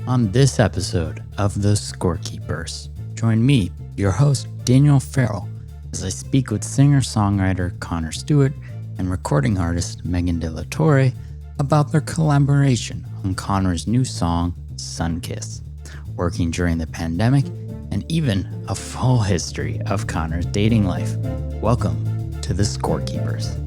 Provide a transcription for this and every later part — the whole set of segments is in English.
On this episode of The Scorekeepers, join me, your host, Daniel Farrell, as I speak with singer-songwriter Connor Stewart and recording artist Megan De La Torre about their collaboration on Connor's new song, Sunkiss, working during the pandemic, and even a full history of Connor's dating life. Welcome to The Scorekeepers.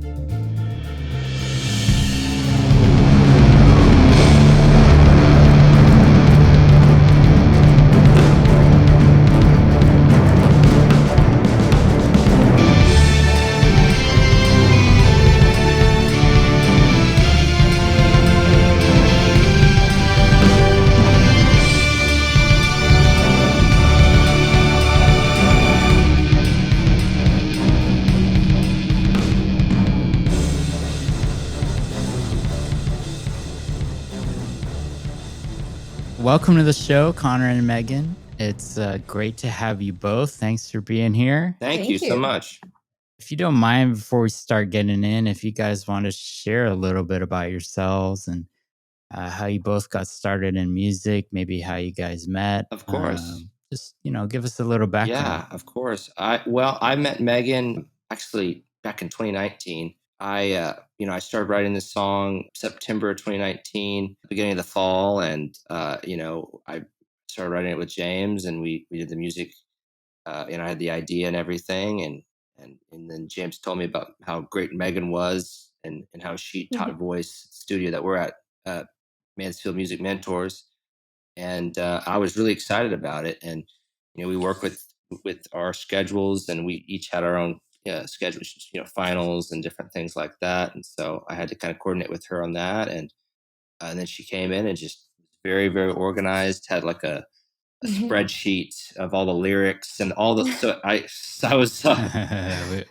Welcome to the show, Connor and Megan. It's great to have you both. Thanks for being here. Thank you so much. If you don't mind, before we start getting in, if you guys want to share a little bit about yourselves and how you both got started in music, maybe how you guys met. Of course. Just, give us a little background. Yeah, of course. I met Megan actually back in 2019. I started writing this song September 2019, beginning of the fall, and I started writing it with James, and we did the music. I had the idea and everything, and then James told me about how great Megan was, and how she taught voice studio that we're at Mansfield Music Mentors, and I was really excited about it. And we work with our schedules, and we each had our own schedules, finals and different things like that. And so I had to kind of coordinate with her on that, and then she came in and just very, very organized, had like a spreadsheet of all the lyrics and all the. So I was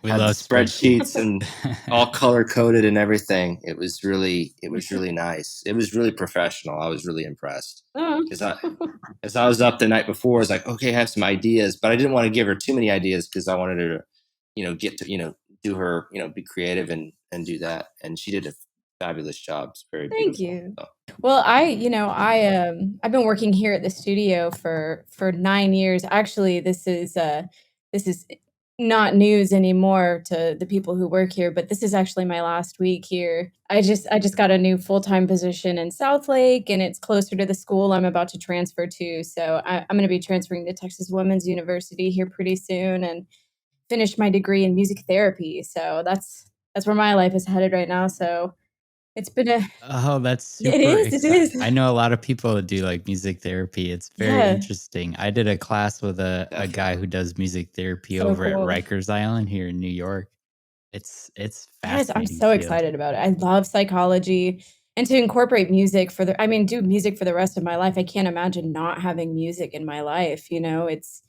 we had love spreadsheets and all color coded and everything. It was really nice. It was really professional. I was really impressed. As I was up the night before, I was like, okay, I have some ideas, but I didn't want to give her too many ideas because I wanted her to, get to, do her, be creative and do that. And she did a fabulous job. It's very Thank beautiful. you. So. Well, I've been working here at the studio for 9 years. Actually, this is not news anymore to the people who work here, but this is actually my last week here. I just got a new full-time position in Southlake, and it's closer to the school I'm about to transfer to. So I'm going to be transferring to Texas Women's University here pretty soon and finish my degree in music therapy. So that's where my life is headed right now. So it's been that's super it is. I know a lot of people that do like music therapy. It's very Yeah. interesting. I did a class with a guy who does music therapy So over at cool. Rikers Island here in New York. It's Yes, fascinating. I'm so excited about it. I love psychology, and to incorporate music do music for the rest of my life. I can't imagine not having music in my life, It's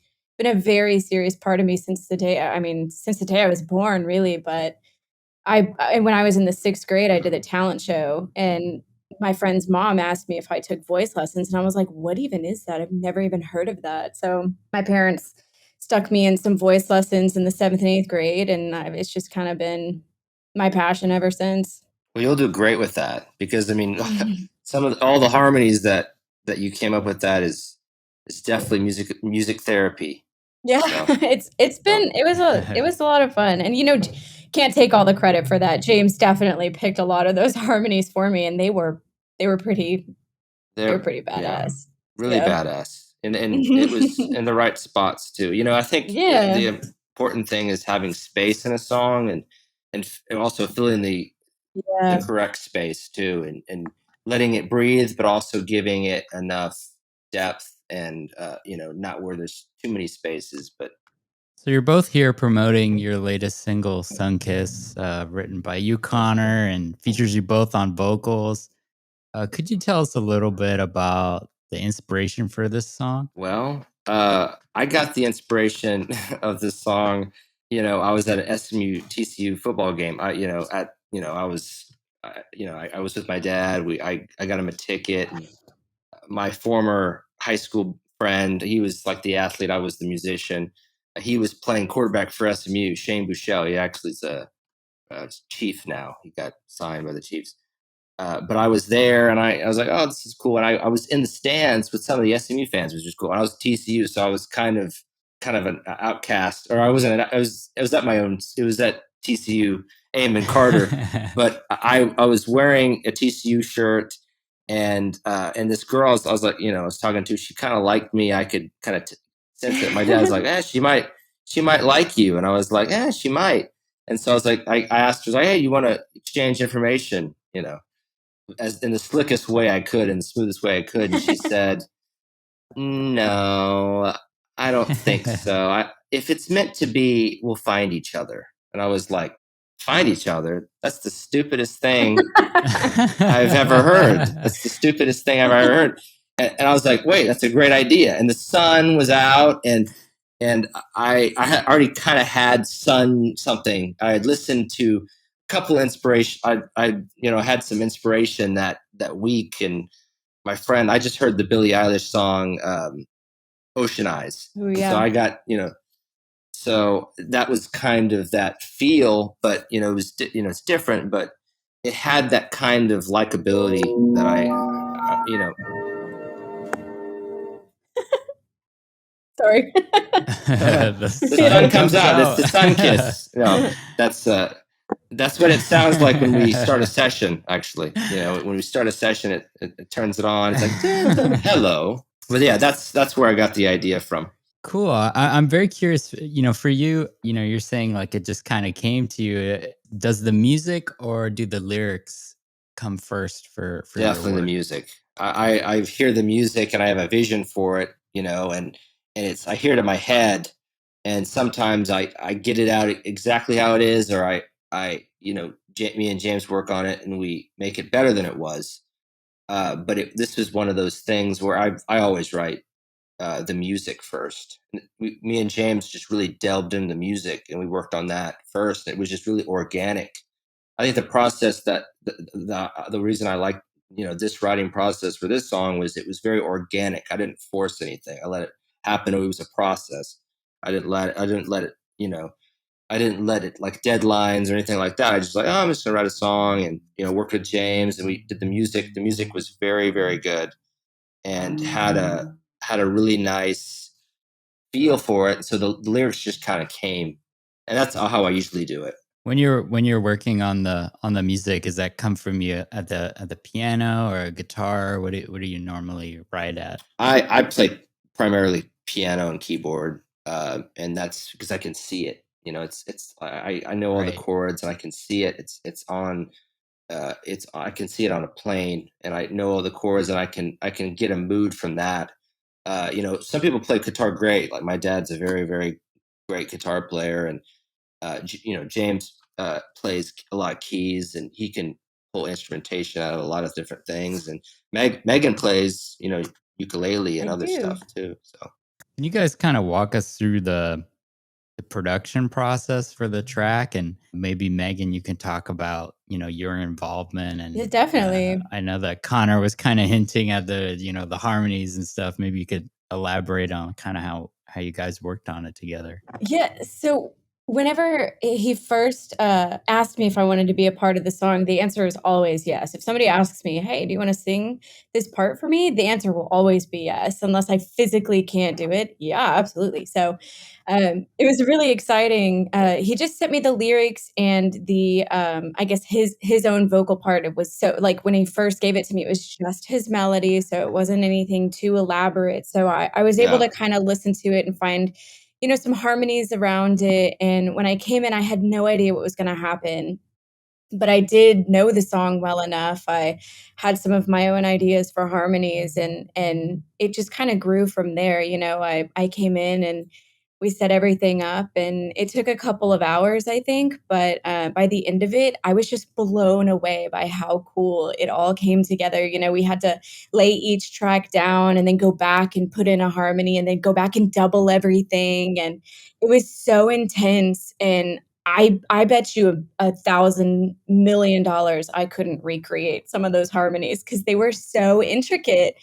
been a very serious part of me since the day I was born, really. But when I was in the 6th grade, I did a talent show, and my friend's mom asked me if I took voice lessons, and I was like, "What even is that? I've never even heard of that." So my parents stuck me in some voice lessons in the 7th and 8th grade, and it's just kind of been my passion ever since. Well, you'll do great with that because all the harmonies that you came up with, that is definitely music therapy. Yeah, So. it was a lot of fun, and can't take all the credit for that. James definitely picked a lot of those harmonies for me, and they were pretty badass. Really badass, and it was in the right spots too. I think the important thing is having space in a song, and also filling the correct space too, and letting it breathe, but also giving it enough depth, and not where there's too many spaces. But so you're both here promoting your latest single, Sunkiss, written by you, Connor, and features you both on vocals. Could you tell us a little bit about the inspiration for this song? Well, I got the inspiration of this song. I was at an SMU TCU football game. I was with my dad. I got him a ticket. My former high school friend, he was like the athlete, I was the musician. He was playing quarterback for SMU, Shane Buechele. He actually is a Chief now. He got signed by the Chiefs. But I was there, and I was like, oh, this is cool. And I was in the stands with some of the SMU fans, which was cool. And I was at TCU, so I was kind of an outcast, or I wasn't. I was at my own. It was at TCU, Amon Carter, but I was wearing a TCU shirt, and this girl I was like, I was talking to. She kind of liked me. I could kind of sense it. My dad was like, she might like you, and I was like, she might. And so I was like, I asked her, like, hey, you want to exchange information, as in the slickest way I could and the smoothest way I could. And she said, no, I don't think so. If it's meant to be, we'll find each other. And I was like, find each other? That's the stupidest thing I've ever heard. That's the stupidest thing I've ever heard. And I was like, wait, that's a great idea. And the sun was out, and I had already kind of had sung something. I had listened to a couple inspiration. I had some inspiration that week, and my friend, I just heard the Billie Eilish song Ocean Eyes. Oh, So yeah. I got, so that was kind of that feel, but it was it's different, but it had that kind of likability that Sorry. The the sun sun comes out. out. It's the Sunkiss. That's what it sounds like when we start a session. Actually, when we start a session, it turns it on. It's like hello. But yeah, that's where I got the idea from. Cool. I'm very curious, for you, you're saying like it just kind of came to you. Does the music or do the lyrics come first for your Definitely the work? music. I hear the music and I have a vision for it, and it's I hear it in my head, and sometimes I get it out exactly how it is, or me and James work on it and we make it better than it was. But this was one of those things where I always write the music first. Me and James just really delved into the music, and we worked on that first. It was just really organic. I think the process that the reason I like this writing process for this song was it was very organic. I didn't force anything. I let it happen. It was a process. I didn't let it. I didn't let it like deadlines or anything like that. I just like, oh, I'm just gonna write a song, and worked with James, and we did the music. The music was very very good, and had a really nice feel for it. So the lyrics just kind of came, and that's how I usually do it. When you're working on the music, does that come from you at the piano or a guitar? What do you normally write at? I play primarily piano and keyboard, and that's because I can see it. I know all the Right. chords and I can see it. It's on. I can see it on a plane, and I know all the chords, and I can get a mood from that. Some people play guitar great. Like my dad's a very very great guitar player, and James plays a lot of keys, and he can pull instrumentation out of a lot of different things. And Megan plays ukulele I and other do. stuff too. So Can you guys kind of walk us through the production process for the track, and maybe Megan, you can talk about your involvement, Yeah, and definitely. I know that Connor was kind of hinting at the harmonies and stuff. Maybe you could elaborate on kind of how you guys worked on it together. Yeah, so whenever he first, asked me if I wanted to be a part of the song, the answer is always yes. If somebody asks me, "Hey, do you wanna sing this part for me?" The answer will always be yes, unless I physically can't do it. Yeah, absolutely. So, it was really exciting. He just sent me the lyrics and I guess his own vocal part. It was so like, when he first gave it to me, it was just his melody, so it wasn't anything too elaborate. So I was able yeah, to kinda listen to it and find some harmonies around it. And when I came in, I had no idea what was gonna happen, but I did know the song well enough. I had some of my own ideas for harmonies, and it just kinda grew from there. I came in and we set everything up, and it took a couple of hours, I think, but, by the end of it, I was just blown away by how cool it all came together. We had to lay each track down and then go back and put in a harmony and then go back and double everything, and it was so intense, and I bet you $1,000,000,000 I couldn't recreate some of those harmonies because they were so intricate,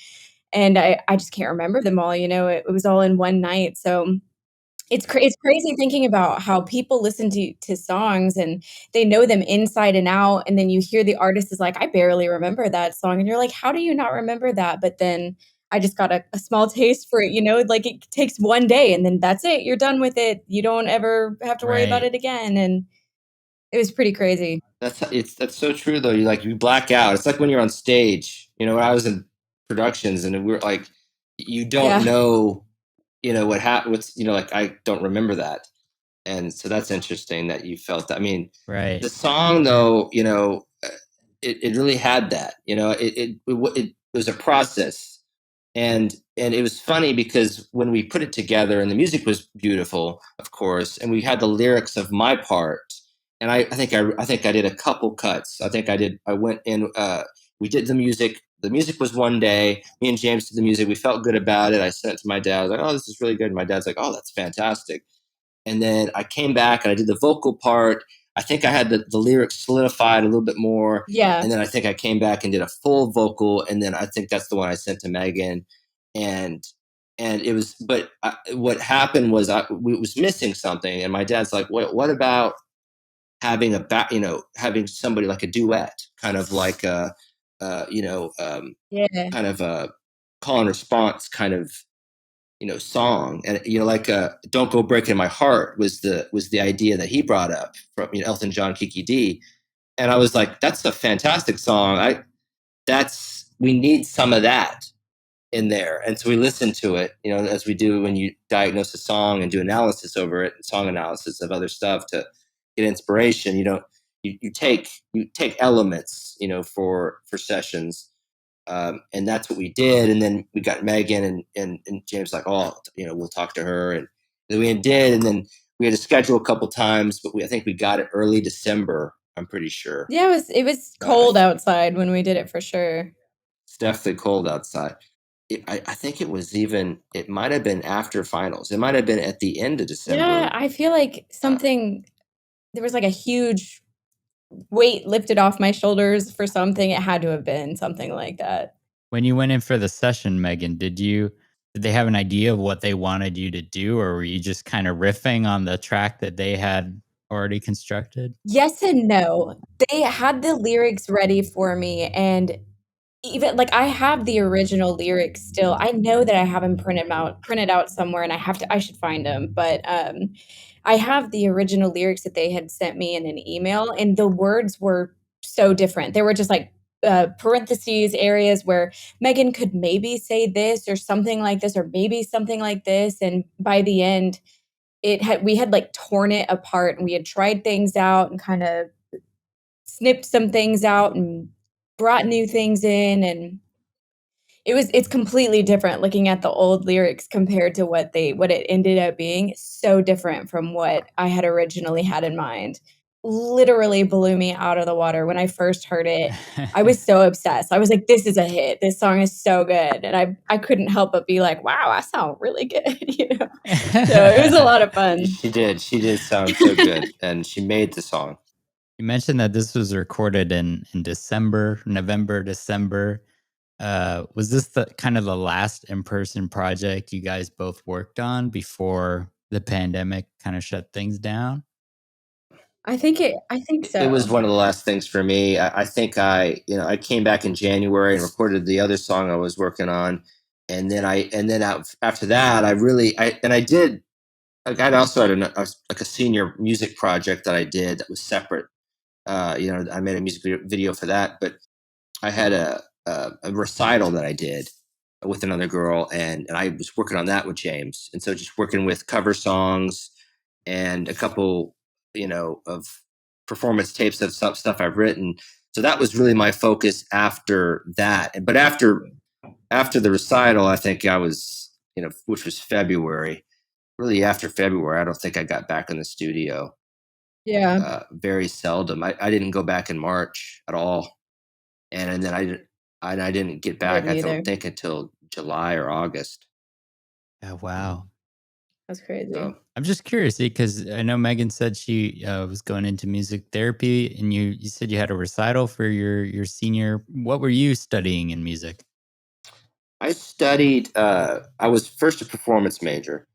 and I just can't remember them all. It was all in one night. So It's crazy thinking about how people listen to songs and they know them inside and out, and then you hear the artist is like, "I barely remember that song," and you're like, "How do you not remember that?" But then I just got a small taste for it, like, it takes one day, and then that's it, you're done with it, you don't ever have to worry about Right. it again, and it was pretty crazy. That's so true though. You black out. It's like when you're on stage. When I was in productions and we're like, you don't Yeah. know, what happened. Like I don't remember that, and so that's interesting that you felt that. I mean, Right. the song though, it really had that. It was a process, and it was funny because when we put it together, and the music was beautiful, of course, and we had the lyrics of my part, and I think I did a couple cuts. I went in. We did the music. The music was one day. Me and James did the music. We felt good about it. I sent it to my dad. I was like, "Oh, this is really good." And my dad's like, "Oh, that's fantastic." And then I came back and I did the vocal part. I think I had the lyrics solidified a little bit more. Yeah. And then I think I came back and did a full vocal. And then I think that's the one I sent to Megan. And it was, but what happened was we was missing something. And my dad's like, what about having having somebody like a duet, kind of like Yeah. kind of a call and response kind of song. And like "Don't Go Breaking My Heart" was the idea that he brought up from Elton John, Kiki D. And I was like, that's a fantastic song. We need some of that in there. And so we listened to it, as we do when you diagnose a song and do analysis over it, song analysis of other stuff to get inspiration. You take elements, for sessions, and that's what we did. And then we got Megan, and James like, oh, we'll talk to her, and then we did. And then we had to schedule a couple times, but I think we got it early December. I'm pretty sure. Yeah, it was Uh, cold outside when we did it for sure. it's definitely cold outside. I think it might have been after finals. It might have been at the end of Yeah, December. I feel like Uh, there was, like, a huge weight lifted off my shoulders for something. It had to have been something like that. When you went in for the session, Megan, did they have an idea of what they wanted you to do, or were you just kind of riffing on the track that they had already constructed? Yes and no. They had the lyrics ready for me, and even like, I have the original lyrics still. I know that I have them printed out somewhere, and I should find them. But, I have the original lyrics that they had sent me in an email, and the words were so different. They were just, like, parentheses, areas where Megan could maybe say this or something like this or maybe something like this, and by the end, we had, like, torn it apart, and we had tried things out and kinda snipped some things out and brought new things in, and it's completely different looking at the old lyrics compared to what it ended up being. It's so different from what I had originally had in mind. Literally blew me out of the water when I first heard it. I was so obsessed. I was like, "This is a hit. This song is so good." And I couldn't help but be like, "Wow, I sound really good," you know? So, it was a lot of fun. she did sound so good, and she made the song. You mentioned that this was recorded in December, November, December. Was this the kind of the last in-person project you guys both worked on before the pandemic kind of shut things down? I think It was so. one of the last things for me. I think I came back in January and recorded the other song I was working on, after that, I did. Like, I also had like a senior music project that I did that was separate. I made a music video for that, but I had a recital that I did with another girl, and I was working on that with James, and so just working with cover songs and a couple, of performance tapes of some stuff I've written. So that was really my focus after that. But after the recital, I think I was, which was February. Really, after February, I don't think I got back in the studio. Yeah, Very seldom. I didn't go back in March at all, and then I didn't get I back. didn't I don't either. think until July or August. Oh, wow. That's crazy. So I'm just curious because I know Megan said she was going into music therapy, and you said you had a recital for your senior. What were you studying in music? I studied. I was first a performance major,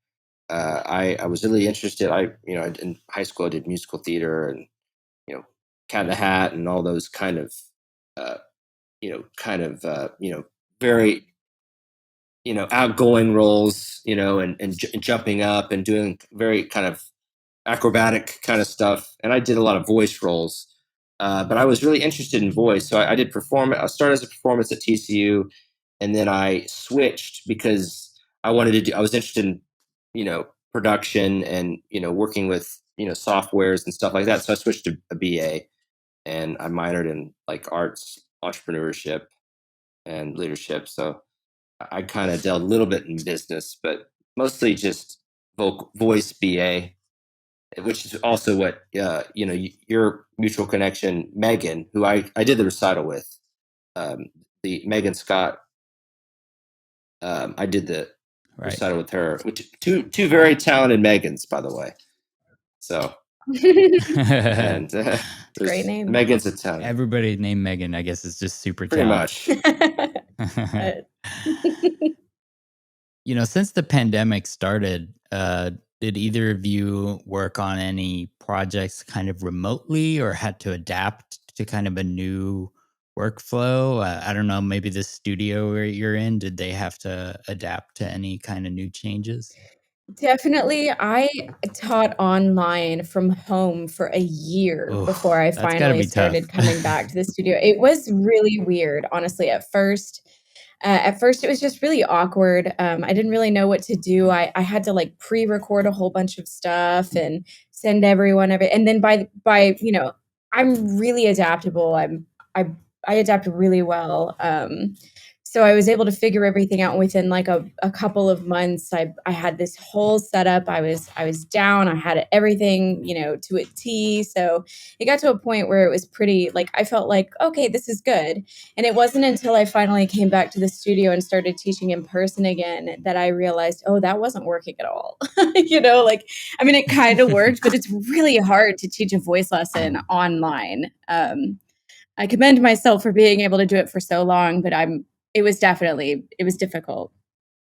I was really interested. In high school I did musical theater and Cat in the Hat and all those kind of uh, very outgoing roles, and jumping up and doing very kind of acrobatic kind of stuff. And I did a lot of voice roles, but I was really interested in voice, so I did perform. I started as a performance at TCU, and then I switched because I wanted to do. I was interested in production and working with softwares and stuff like that. So I switched to a BA, and I minored in like arts, entrepreneurship, and leadership. So I kind of dealt a little bit in business, but mostly just voice BA, which is also what your mutual connection, Megan, who I did the recital with, the Megan Scott. I did the recital with her, which two very talented Megans, by the way. So and great name. Megan's a ton. Everybody named Megan, I guess, is just super Pretty talented. much. Since the pandemic started, did either of you work on any projects kind of remotely or had to adapt to kind of a new workflow? I don't know, maybe the studio where you're in, did they have to adapt to any kind of new changes? Definitely. I taught online from home for a year Oh, before I that's gotta finally be tough. started coming back to the studio. It was really weird, honestly, at first. At first, it was just really awkward. I didn't really know what to do. I had to like pre-record a whole bunch of stuff and send everyone and then I'm really adaptable. I I adapt really well. So I was able to figure everything out within like a couple of months. I had this whole setup. I was down. I had everything, to a T. So it got to a point where it was pretty like I felt like, okay, this is good. And it wasn't until I finally came back to the studio and started teaching in person again that I realized, oh, that wasn't working at all. It kind of worked, but it's really hard to teach a voice lesson online. I commend myself for being able to do it for so long, but it was difficult.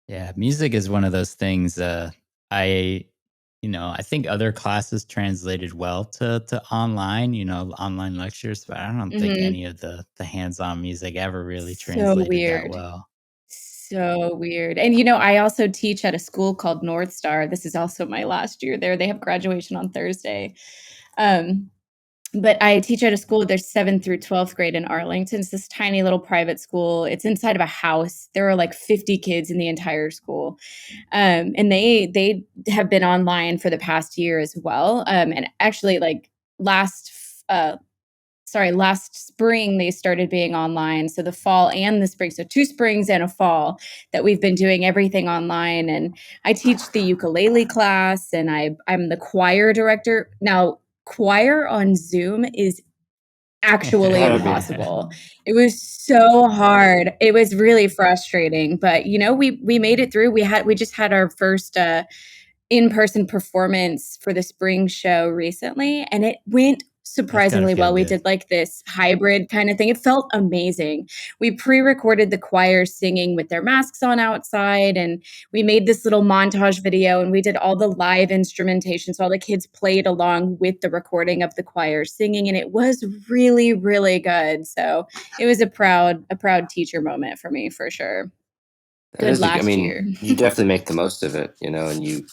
Yeah, music is one of those things. I, I think other classes translated well to online, online lectures, but I don't think Mhm. any of the hands-on music ever really So translated that weird. well. So weird. And, I also teach at a school called North Star. This is also my last year there. They have graduation on Thursday. Um, but I teach at a school, there's 7th through 12th grade in Arlington. It's this tiny little private school. It's inside of a house. There are like 50 kids in the entire school. And they have been online for the past year as well. And actually, like last last spring they started being online. So the fall and the spring, so 2 springs and a fall that we've been doing everything online. And I teach the ukulele class, and I'm the choir director. Now, choir on Zoom is actually Gotta be. impossible. It was so hard. It was really frustrating, but we made it through. We just had our first in-person performance for the spring show recently, and it went That's gotta surprisingly feel well. We good. did like this hybrid kind of thing. It felt amazing. We pre-recorded the choir singing with their masks on outside, and we made this little montage video, and we did all the live instrumentation. So all the kids played along with the recording of the choir singing, and it was really, really good. So it was a proud teacher moment for me for sure. That Good is, last year. you definitely make the most of it, and you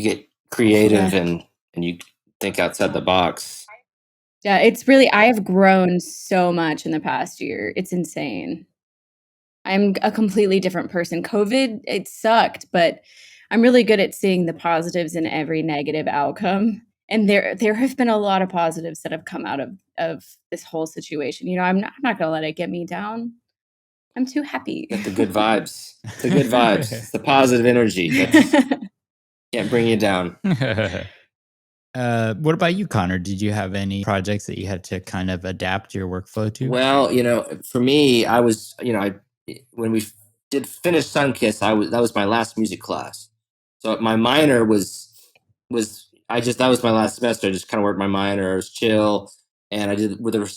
get creative Yeah. and you think outside the box. Yeah, it's really I have grown so much in the past year. It's insane. I'm a completely different person. COVID, it sucked, but I'm really good at seeing the positives in every negative outcome. And there have been a lot of positives that have come out of this whole situation. I'm not gonna let it get me down. I'm too happy. Get the good vibes. The good vibes. It's the positive energy that can't bring you down. What about you, Connor? Did you have any projects that you had to kind of adapt your workflow to? Well, for me, I was, when we did finish Sunkiss, that was my last music class. So my minor was I just that was my last semester. I just kind of worked my minor. I was chill, and I did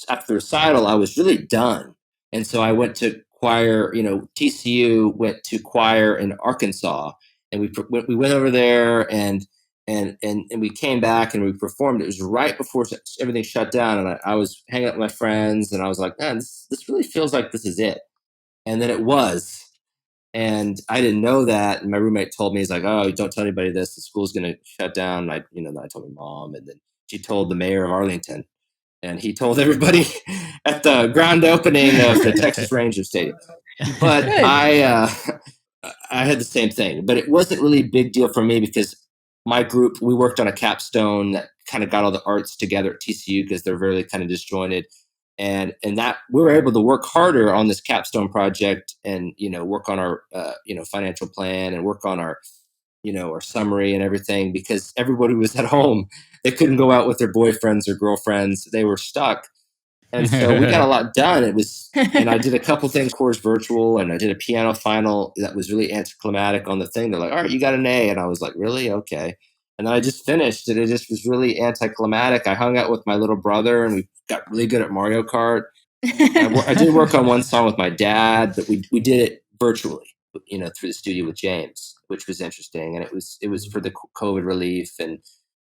after the recital, I was really done, and so I went to choir. TCU went to choir in Arkansas, and we went over there and we came back and we performed. It was right before everything shut down, and I was hanging out with my friends, and I was like, man, this really feels like this is it. And then it was. And I didn't know that. And my roommate told me, he's like, oh, don't tell anybody this. The school's going to shut down. And I told my mom. And then she told the mayor of Arlington. And he told everybody at the grand opening of the Texas Rangers Stadium. But I had the same thing. But it wasn't really a big deal for me because my group, we worked on a capstone that kind of got all the arts together at TCU because they're really kind of disjointed. And that we were able to work harder on this capstone project and work on our financial plan and work on our our summary and everything because everybody was at home. They couldn't go out with their boyfriends or girlfriends. They were stuck. And so we got a lot done. And I did a couple things, course virtual, and I did a piano final that was really anticlimactic on the thing. They're like, all right, you got an A. And I was like, really? Okay. And then I just finished and it just was really anticlimactic. I hung out with my little brother and we got really good at Mario Kart. I did work on one song with my dad, but we did it virtually, through the studio with James, which was interesting. And it was for the COVID relief and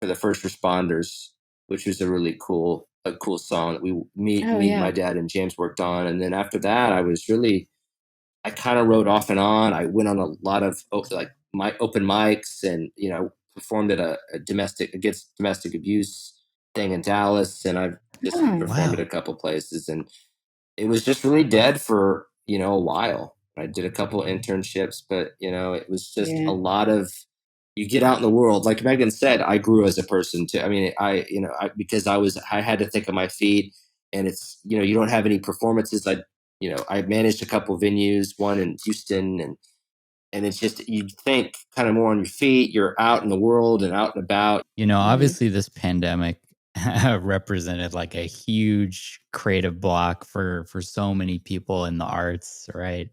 for the first responders, which was a cool song that my dad and James worked on. And then after that, I kind of wrote off and on. I went on a lot of my open mics and, performed at a against domestic abuse thing in Dallas. And I've just performed at a couple places, and it was just really dead for, a while. I did a couple internships, but, it was just a lot of, you get out in the world. Like Megan said, I grew as a person too. I mean, because I had to think on my feet, and it's, you don't have any performances. I managed a couple venues, one in Houston, and it's just, you think kind of more on your feet. You're out in the world and out and about. Obviously this pandemic represented like a huge creative block for so many people in the arts, right?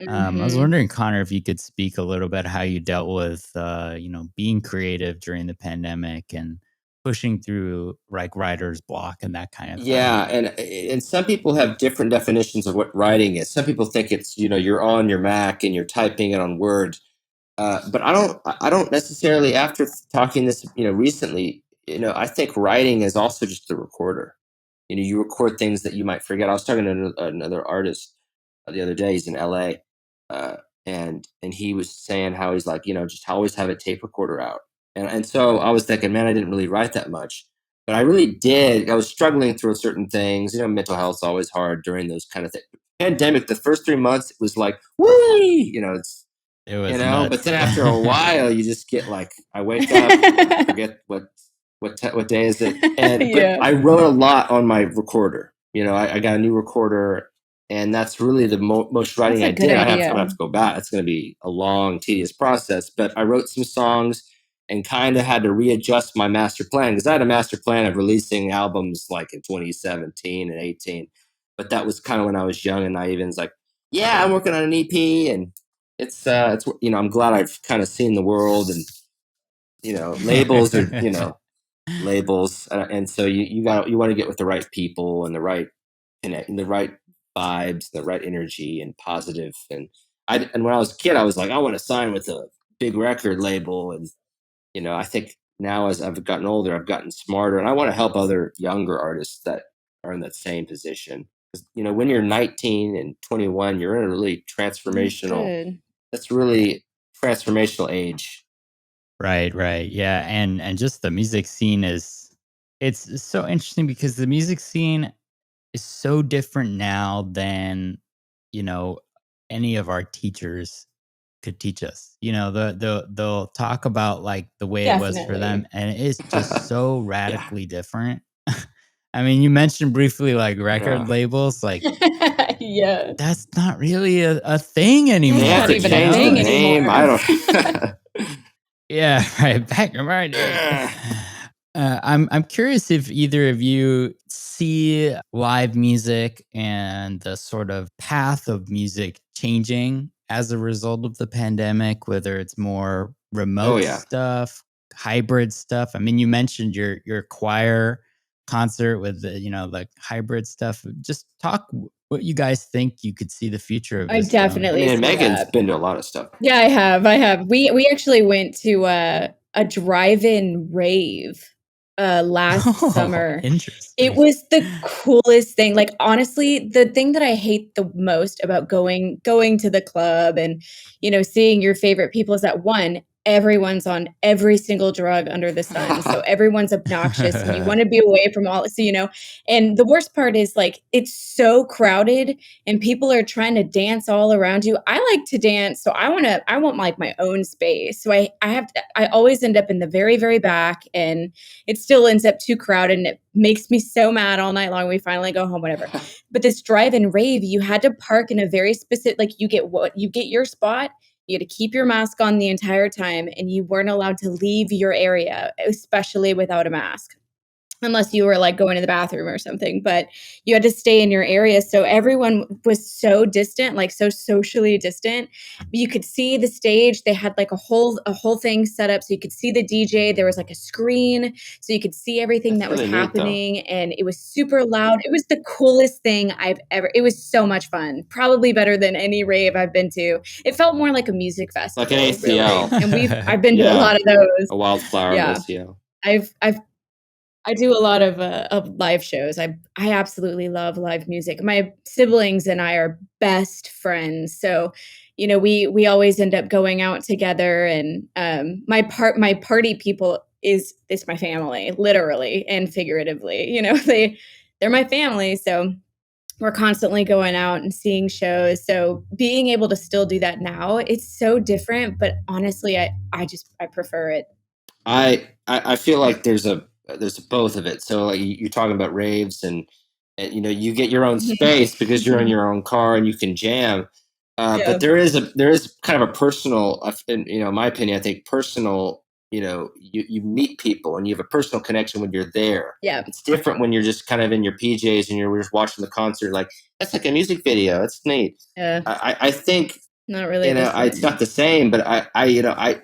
I was wondering, Connor, if you could speak a little bit how you dealt with, being creative during the pandemic and pushing through like writer's block and that kind of thing. Yeah, and some people have different definitions of what writing is. Some people think it's, you're on your Mac and you're typing it on Word. But I don't necessarily, after talking this, recently, I think writing is also just a recorder. You record things that you might forget. I was talking to another artist the other day. He's in LA. Uh, and he was saying how he's like, just always have a tape recorder out. And so I was thinking, man, I didn't really write that much, but I really did. I was struggling through certain things. Mental health's always hard during those kind of things. Pandemic, the first 3 months, it was like, whee, It was nuts. but then after a while, you just get like, I wake up, forget what day is it, but I wrote a lot on my recorder. I got a new recorder, and that's really the most writing I did. I'm gonna have to go back. It's gonna be a long, tedious process. But I wrote some songs and kind of had to readjust my master plan because I had a master plan of releasing albums like in 2017 and 18. But that was kind of when I was young and naive, and it's like, yeah, I'm working on an EP, and it's I'm glad I've kind of seen the world, and labels are labels, and so you want to get with the right people and the right connect and the right vibes, the right energy and positive. And when I was a kid, I was like, I want to sign with a big record label, and I think now as I've gotten older, I've gotten smarter, and I want to help other younger artists that are in that same position. When you're 19 and 21, you're in a really transformational. That's really transformational age. Right. Yeah. And just the music scene it's so interesting because the music scene is so different now than, you know, any of our teachers could teach us. They'll talk about like the way it was for them, and it's just so radically different. I mean, you mentioned briefly like record labels, like that's not really a thing anymore. They have to change the name. I don't. Yeah, right. Back in my day. I'm curious if either of you see live music and the sort of path of music changing as a result of the pandemic, whether it's more remote stuff, hybrid stuff. I mean, you mentioned your choir concert with the hybrid stuff. Just talk what you guys think you could see the future of I this. I definitely mean, and see Megan's that. been to a lot of stuff. Yeah, I have. We actually went to a drive-in rave last summer. It Interesting. was the coolest thing. Like, honestly, the thing that I hate the most about going to the club and, seeing your favorite people is that, one, everyone's on every single drug under the sun. So everyone's obnoxious and you want to be away from all, and the worst part is, like, it's so crowded and people are trying to dance all around you. I like to dance, so I want like my own space. So I always end up in the very, very back, and it still ends up too crowded and it makes me so mad all night long. We finally go home, whatever. But this drive-in rave, you had to park in a very specific, like, you get your spot. You had to keep your mask on the entire time, and you weren't allowed to leave your area, especially without a mask. Unless you were, like, going to the bathroom or something, but you had to stay in your area, so everyone was so distant, like, so socially distant. You could see the stage, they had, like, a whole thing set up so you could see the DJ, there was, like, a screen, so you could see everything That's that was really neat, though. happening, and it was super loud. It was the coolest thing it was so much fun, probably better than any rave I've been to. It felt more like a music Like an festival, really, ACL. and I've been to a Yeah. lot of those. A wildflower of Yeah. ACL. I do a lot of live shows. I absolutely love live music. My siblings and I are best friends, so, we always end up going out together, and, my party people is my family, literally and figuratively, they're my family, so we're constantly going out and seeing shows, so being able to still do that now, it's so different, but honestly, I prefer it. I feel like there's both of it. So like you're talking about raves and you get your own space because you're in your own car and you can jam. Yeah. But there is kind of a personal, in my opinion, I think personal. You meet people and you have a personal connection when you're there. Yeah. It's different when you're just kind of in your PJs and you're just watching the concert. Like that's like a music video. It's neat. Yeah. I think Not really the it's same. not the same, but I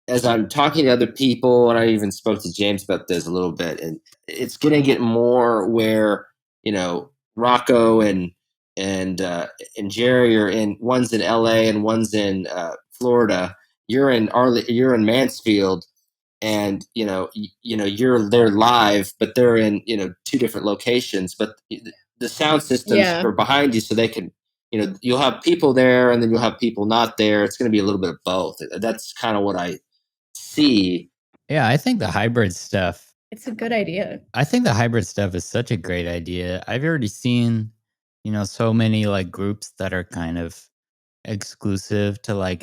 as I'm talking to other people, and I even spoke to James about this a little bit, and it's going to get more where Rocco and Jerry are in. One's in L.A. and one's in Florida. You're in Mansfield, and you're there live, but they're in two different locations. But the sound systems Yeah. are behind you, so they can. You'll have people there, and then you'll have people not there. It's going to be a little bit of both. That's kind of what I see. Yeah, I think the hybrid stuff. It's a good idea. I think the hybrid stuff is such a great idea. I've already seen, so many like groups that are kind of exclusive to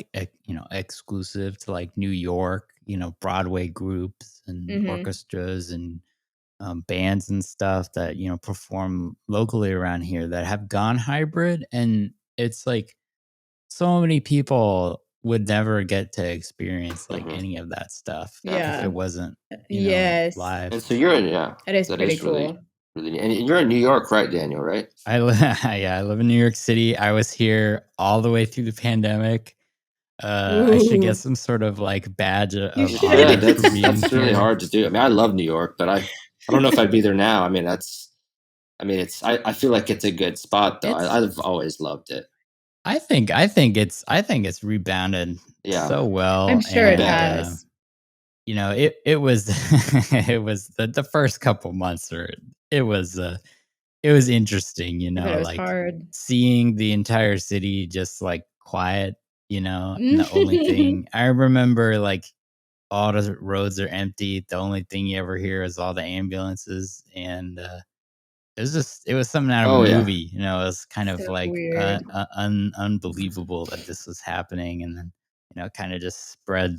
exclusive to like New York, Broadway groups and Mhm. orchestras and bands and stuff that, perform locally around here that have gone hybrid. And it's like so many people would never get to experience like Mhm. any of that stuff if Yeah. it wasn't, Yes. live. And so you're in, yeah, That is that pretty is really, cool. really, and you're in New York, right, Daniel? Right? Yeah, I live in New York City. I was here all the way through the pandemic. I should get Ooh. some sort of like badge You of You should. should. honor for That's being that's really here. hard to do. I mean, I love New York, but I don't know if I'd be there now. I mean, I feel like it's a good spot though. It's I've always loved it. I think it's rebounded Yeah, so I'm well, sure I it and bet. has. it was it was the first couple months, or it was it was interesting, I bet it was like hard. seeing the entire city just like quiet, and the only thing I remember, like, all the roads are empty. The only thing you ever hear is all the ambulances, and it was something out of a Oh yeah. movie. It was kind of So like weird. unbelievable that this was happening, and then kind of just spread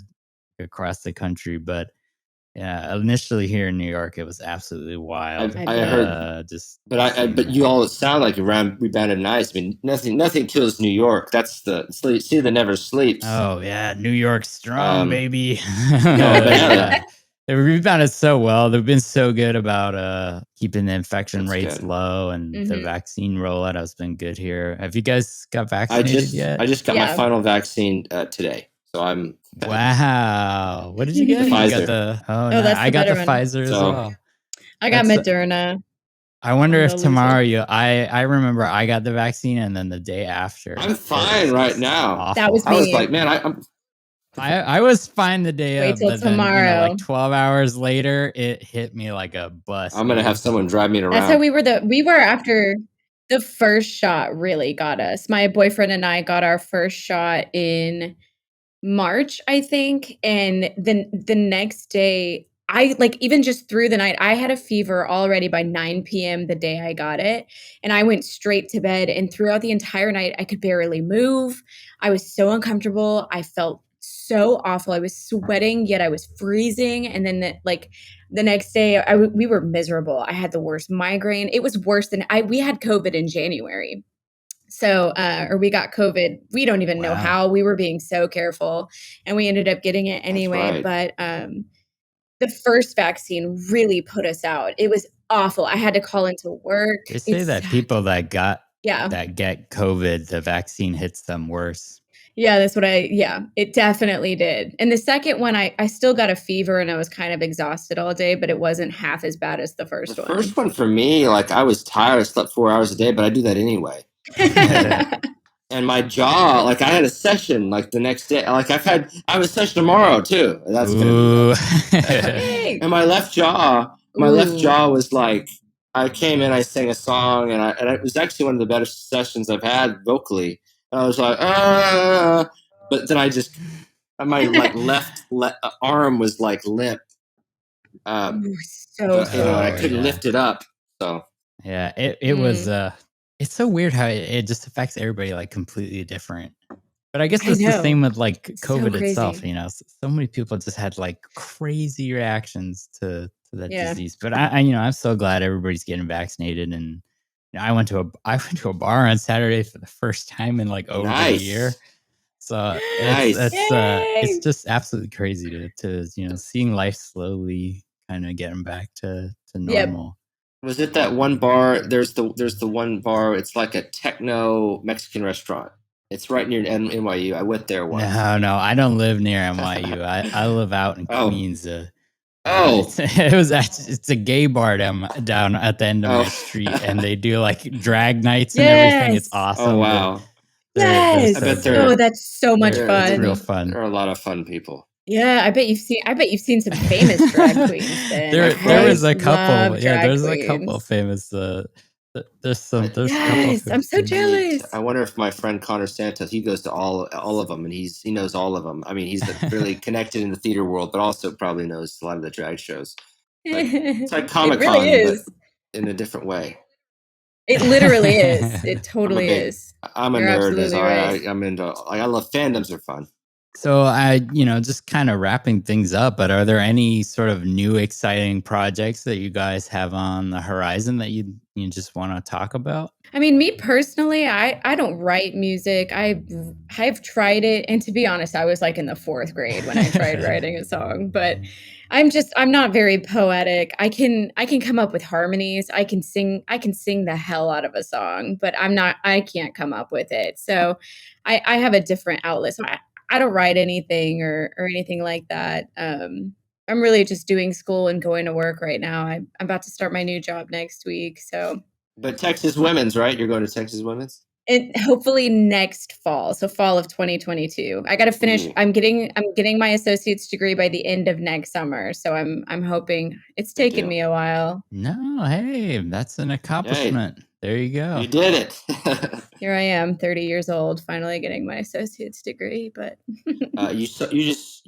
across the country. But yeah, initially here in New York, it was absolutely wild. I I bet. heard, Just but seeing but you that. all sound like you rebounded nice. I mean, nothing kills New York. That's the city that never sleeps. Oh yeah, New York strong, Um, baby. no, but yeah, Yeah. They rebounded so well. They've been so good about keeping the infection that's rates good. low, and the Mhm. vaccine rollout has been good here. Have you guys got I vaccinated just yet? I just got my Yeah. final vaccine today, so I'm fabulous. Wow. What did you The get? You got Pfizer. the Oh, Oh, no, that's I the got the better one. Pfizer as So well. I got That's Moderna. I wonder I'm if the tomorrow loser. I remember I got the vaccine and then the day after I'm it fine was right just now. That was awful. I was like, me. man, I'm I was fine the day Wait of, till but then, like tomorrow. 12 hours later, it hit me like a bus, I'm gonna have man. someone drive me That's how around. we were after the first shot really got us. My boyfriend and I got our first shot in March, I think, and then the next day, I like, even just through the night, I had a fever already by 9 PM the day I got it, and I went straight to bed, and throughout the entire night, I could barely move. I was so uncomfortable. I felt so awful. I was sweating, yet I was freezing, and then the next day, we were miserable. I had the worst migraine. It was worse than we had COVID in January. So, or we got COVID. We don't even know Wow. how. We were being so careful, and we ended up getting it That's anyway. right. But the first vaccine really put us out. It was awful. I had to call into work. They say It that sucked. people Yeah. that get COVID, the vaccine hits them worse. Yeah, that's what yeah, it definitely did. And the second one, I still got a fever and I was kind of exhausted all day, but it wasn't half as bad as the The first first one. one for me, like I was tired. I slept 4 hours a day, but I do that anyway. And my jaw, like I had a session like the next day. Like I have a session tomorrow too. That's gonna be Ooh. Yay! and my left Ooh. jaw was like I came in, I sang a song, and it was actually one of the better sessions I've had vocally. And I was like, but then I just my like arm was like limp, Ooh, so and I Oh, sore. couldn't yeah. lift it up. So Yeah, it was, Mm, it's so weird how it just affects everybody, like, completely different. But I guess I it's the know. same with, like, So COVID itself, crazy. so many people just had, like, crazy reactions to that Yeah. disease. But I'm so glad everybody's getting vaccinated, and, I went to a bar on Saturday for the first time in, like, over a year. nice, So nice. it's Yay! just absolutely crazy to, seeing life slowly kinda getting back to Yep. normal. Was it that one bar? There's the one bar. It's like a techno Mexican restaurant. It's right near NYU. I went there once. No, no, I don't live near NYU. I live out in Oh, Queens. oh, It's it's a gay bar down at the end of my street, oh, and they do like drag nights and everything. It's Yes. oh awesome. wow. They're I so bet Yes. Oh, good. that's so much It's there real fun. fun. are a lot of fun people. Yeah, I bet you've seen some famous drag queens then. My There was friend, I a couple. love Yeah, drag there's a couple queens. famous. I, There's a couple of Yes, I'm famous so I queens. need. jealous. I wonder if my friend Connor Santos. He goes to all of them, and he knows all of them. I mean, he's really connected in the theater world, but also probably knows a lot of the drag shows. It's like It Comic really Con, but is. in a different way. It literally is. It totally is. I'm a You're nerd as absolutely right. I'm into like I love fandoms are fun. So just kind of wrapping things up, but are there any sort of new exciting projects that you guys have on the horizon that you just want to talk about? I mean, me personally, I don't write music. I've tried it, and to be honest, I was like in the 4th grade when I tried writing a song, but I'm not very poetic. I can come up with harmonies. I can sing the hell out of a song, but I can't come up with it. So I have a different outlet. So I don't write anything or anything like that. I'm really just doing school and going to work right now. I'm about to start my new job next week, so But Texas Women's, right? You're going to Texas Women's? it hopefully next fall, so fall of 2022. I gotta finish. Ooh, I'm getting my associate's degree by the end of next summer, so I'm hoping. It's good taken deal. me a while. No, hey, that's an Hey, accomplishment. There you go. you did it. Here I am, 30 years old, finally getting my associate's degree, but You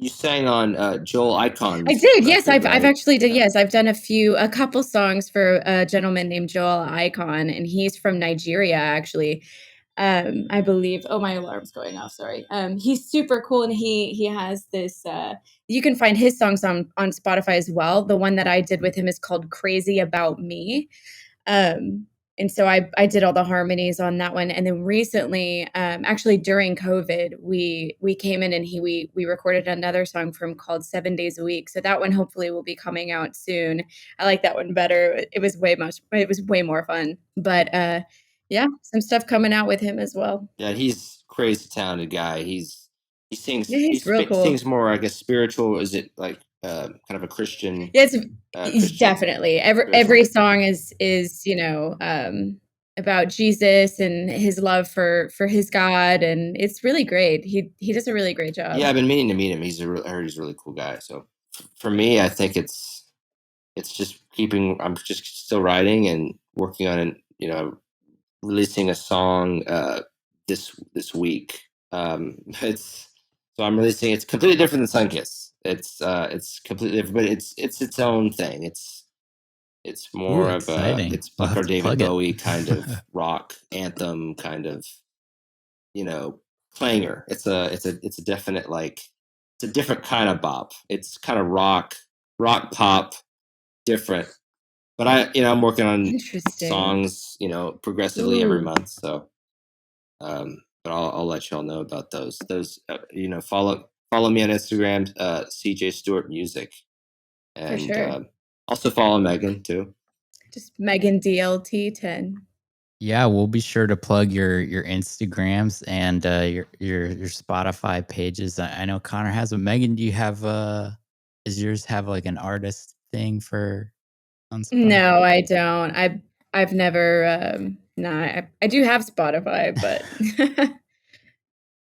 sang on Joel I Icon's did, yes, record, I've right? actually did Yeah. yes, I've done a couple songs for a gentleman named Joel Icon, and he's from Nigeria, actually. I believe oh, my alarm's going off, sorry. He's super cool, and he has this, you can find his songs on Spotify as well. The one that I did with him is called Crazy About Me. Um, and so I did all the harmonies on that one, and then recently, actually during COVID, we came in and we recorded another song from called 7 Days a Week. So that one hopefully will be coming out soon. I like that one better. It was way more fun. But yeah, some stuff coming out with him as well. Yeah, he's a crazy talented guy. He Yeah, he he's real cool. sings more, I guess, spiritual. Is it like kind of a Christian. Yeah, it's Christian definitely every song is about Jesus and his love for his God, and it's really great. He does a really great job. Yeah, I've been meaning to meet him. I heard he's a really cool guy. So for me, I think it's just I'm just still writing and working on, releasing a song this week. I'm releasing. It's completely different than Sunkiss. It's completely different, but it's its own thing. It's more of exciting. it's We'll like have our to David plug it. Bowie kind of rock anthem kind of, clanger. It's a definite, like, it's a different kind of bop. It's kind of rock pop, different. But I'm working on Interesting. songs, progressively every Ooh. month. So, but I'll let y'all know about those. Follow me on Instagram, CJ Stewart Music, For and sure. also follow Megan too. Just Megan DLT10. Yeah, we'll be sure to plug your Instagrams and your Spotify pages. I know Connor has, but Megan, do you have does yours have like an artist thing for on Spotify? No, I don't. I've never I do have Spotify, but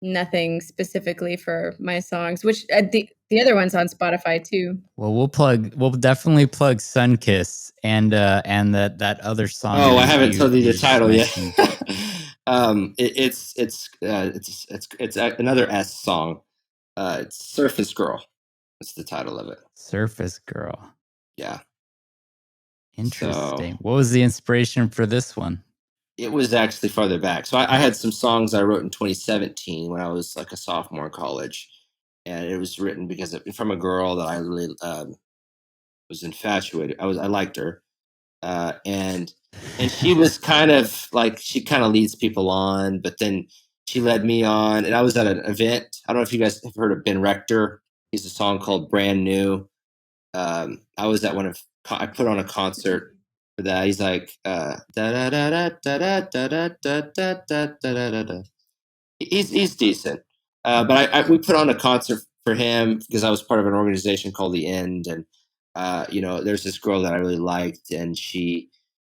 nothing specifically for my songs, which the other one's on Spotify too. Well, we'll definitely plug Sunkiss and that other song. Oh, I haven't told you the just title yet. mentioned. It's another S song. It's Surface Girl. That's the title of it. Surface Girl. Yeah. Interesting. So What was the inspiration for this one? it was actually farther back. So I had some songs I wrote in 2017 when I was like a sophomore in college, and it was written because from a girl that I really was infatuated. I liked her, and she was kind of like, she kind of leads people on, but then she led me on, and I was at an event. I don't know if you guys have heard of Ben Rector. He's a song called Brand New. I was at I put on a concert for that. He's like da da da da da da da da da da da da. He's decent, but we put on a concert for him because I was part of an organization called The End, and there's this girl that I really liked, and she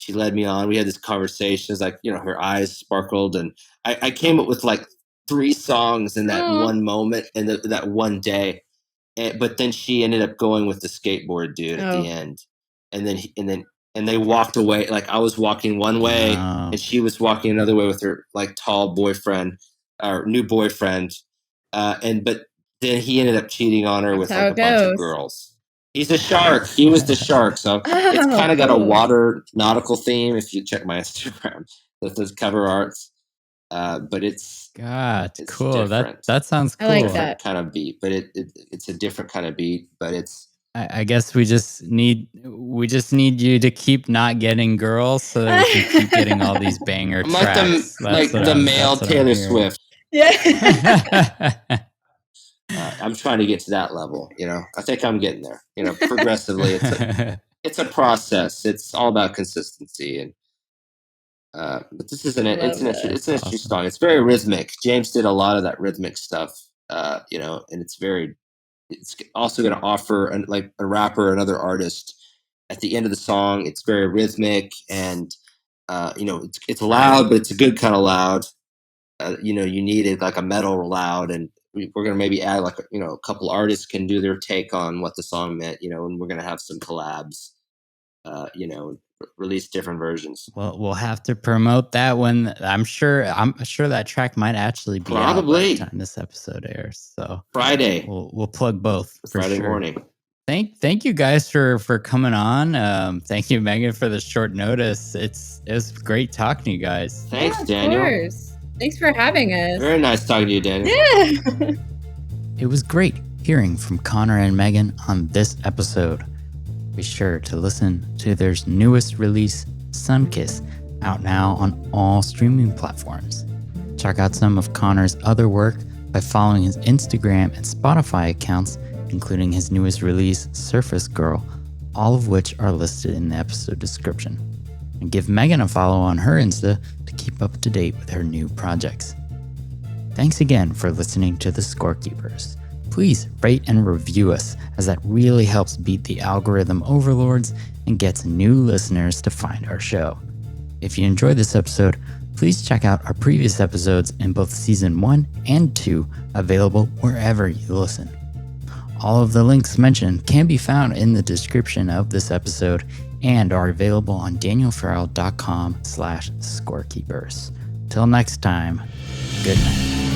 led me on. We had this conversation. It's like, her eyes sparkled, and I came up with like 3 songs in that one moment and that one day. But then she ended up going with the skateboard dude at the end, and then they walked away. Like, I was walking one way, and she was walking another way with her like tall boyfriend or new boyfriend, but then he ended up cheating on her with like a bunch of girls. He's a shark. He was the shark. So it's kind of got a water nautical theme. If you check my Instagram, with those cover arts. But it's cool. Different. That sounds cool. I like that kind of beat, but it's a different kind of beat. But it's. I guess we just need you to keep not getting girls so that we can keep getting all these banger tracks. Like the male Taylor Swift. Yeah. I'm trying to get to that level. I think I'm getting there. Progressively. It's a process. It's all about consistency, and but this is it's an interesting song. It's very rhythmic. James did a lot of that rhythmic stuff. And it's also going to offer like a rapper, another artist at the end of the song. It's very rhythmic, and it's loud, but it's a good kind of loud. You need it like a metal loud, and we're going to maybe add like a couple artists can do their take on what the song meant, and we're going to have some collabs, release different versions. Well, we'll have to promote that one. I'm sure that track might actually be probably out by the time this episode airs. So Friday, we'll plug both for Friday sure. morning. Thank you guys for coming on. Thank you, Megan, for the short notice. It was great talking to you guys. Thanks, Daniel. Of course. Thanks for having us. Very nice talking to you, Daniel. Yeah. It was great hearing from Connor and Megan on this episode. Be sure to listen to their newest release, Sunkiss, out now on all streaming platforms. Check out some of Connor's other work by following his Instagram and Spotify accounts, including his newest release, Surface Girl, all of which are listed in the episode description. And give Megan a follow on her Insta to keep up to date with her new projects. Thanks again for listening to The Scorekeepers. please rate and review us, as that really helps beat the algorithm overlords and gets new listeners to find our show. If you enjoyed this episode, please check out our previous episodes in both Season 1 and 2, available wherever you listen. All of the links mentioned can be found in the description of this episode and are available on danielfarrell.com/scorekeepers. Till next time, good night.